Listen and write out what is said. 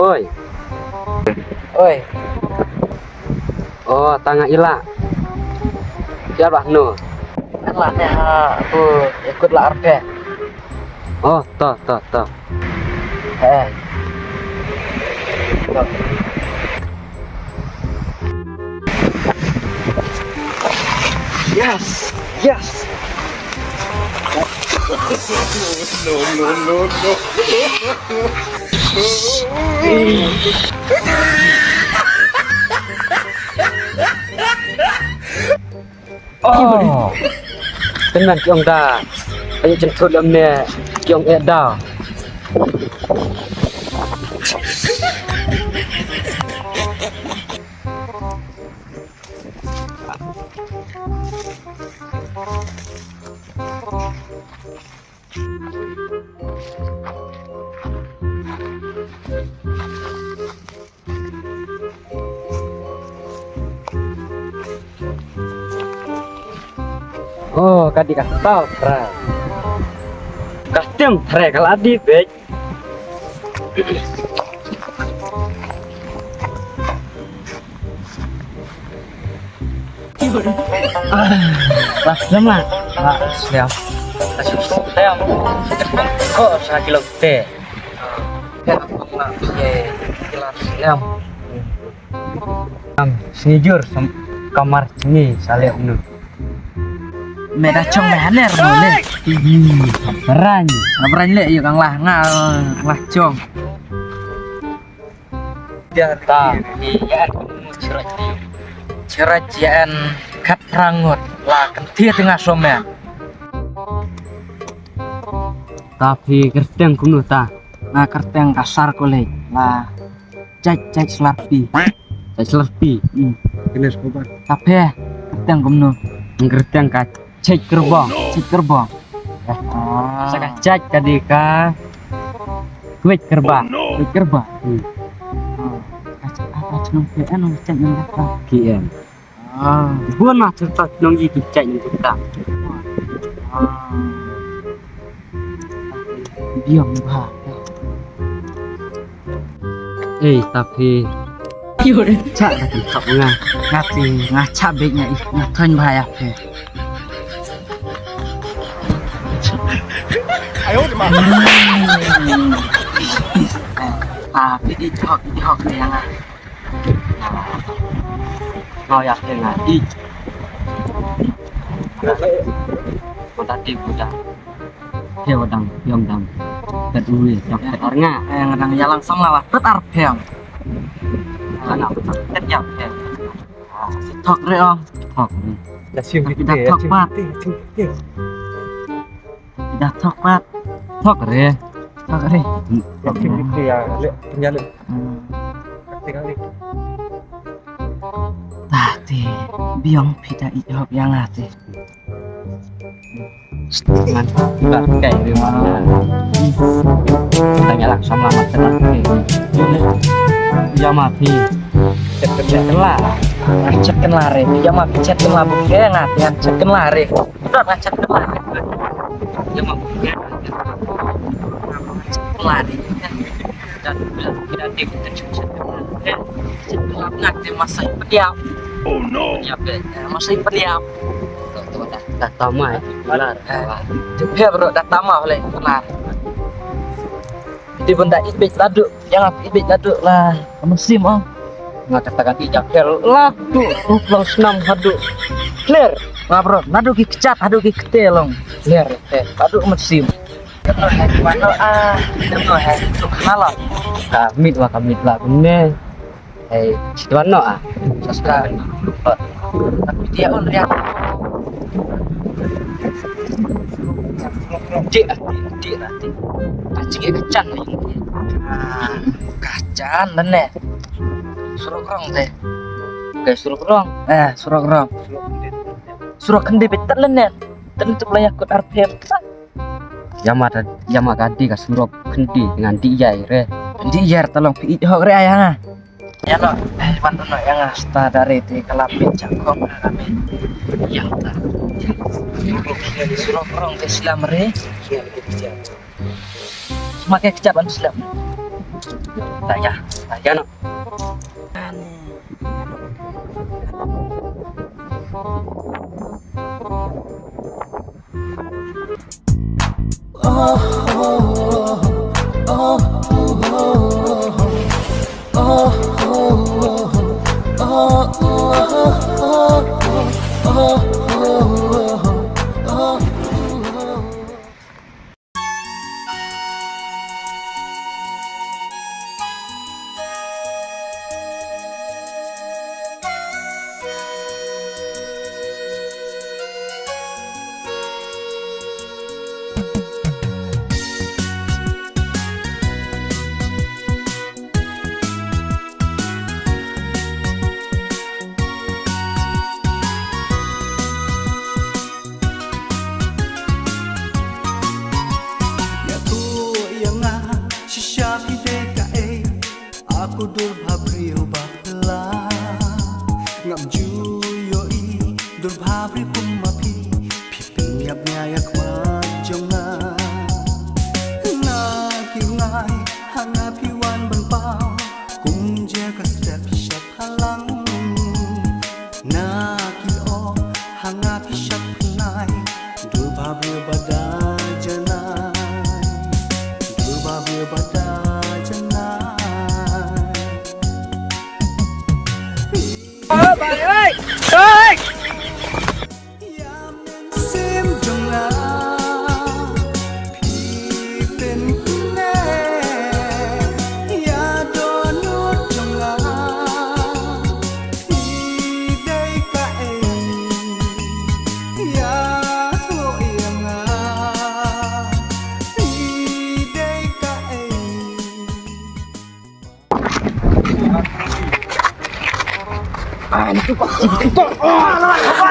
Oi. Oi, Oh, tangga ila. Siapa nu? anaknya aku ikut lah Arke. Oh, toh. Eh. Tuh. Yes. Oh. Tenan kiong da. Ayo jentut lemne kiong da. Oh, kadi kasih tahu, Tra. Custom Tra kalau adi bej. Last lah. Siap. Saya kok 1 kilo teh. Ya, aku nak jelas ya. Sejur kamar sini saleh nu. Meda cong mehaner boleh. Sabaran le yuk kang lah lah cong. Dia Iya, cerajaan kat rangut lah kentia tengah somen. tapi kerteng kuno ta. Nah kerteng kasar kolej lah cek selarpi. Saya selesai. Kena sekolah. Tapi kerteng kumno Kerteng ka cek gerbang. ya. Saka cek kadika. Kuit gerbang. Kerba. Apa cenung PN cek yang kata. KM. Bukan mah cerita nong gitu cek yang kita. Diam bah. Tapi cak dah tetap ngah. Ngati ngaca beknya ih ngaton bahaya ke. Tapi di hok yang Mau yakin lagi. Budak. Dia wadang, yom dang. Kedui, dapat orangnya. yang nang ya langsung lawat petar peong. Anak Kejap ya. Tok re ong. Hok. Tidak tok pat. Tidak tok pat. Hok re. Tok re. Tati biong pida ihok yang hati. Dengan enggak kayak di mana. Tanya langsung lama tenan. Ya mati. Cek lah. Ngacetkeun lare. Ya mah ngacetkeun labu ke ngati ngacetkeun lare. Udah ngacetkeun lare. Ya mau Lari. Dan tidak dikecek. Cepat ngati masih pediam. Oh no! ya be. Masih pediam. Dah tamai. Benar. Juga bro datang mah oleh benar. Di benda ibik laduk, yang ibik laduk lah musim oh. Ngatakan tidak laku pulang senam hadu Clear, nggak bro, laduk ki kecat, laduk ki ketelong. Clear, laduk musim. Kenal hari mana kenal hari itu kenal lah. kamit lah bener. Situan no Sekarang, tapi dia on react. Dik nanti kacingnya kecan nih. Kacan bener. Suruh kerong teh. Guys suruh kerong. Suruh kerong. Suruh kendi betet lenen. Tentu layak kut RPM. Yama gadi ka suruh kendi dengan dia re. Jadi ya tolong pi hok re ayang. Ya no, bantu no yang asta dari di kelapin jakom kami. Ya tak. Disuruh orang ke Islam re. Semakin kejaban Islam. Tak ya no. Aku durbhabrio bakla ngam juyo I durbhabri pumapi pipin yap nyayak wajonga na kiungai hanga piwan berpau kum jaga step shap halang na kio hanga pishap nai durbhabrio badajanai durbhabrio badajanai. Sim jong la pi pen ne ya do nu jong la pi dai ka e ya ho yang a pi dai ka e. Ah, itu Pak. Itu. Oh, apa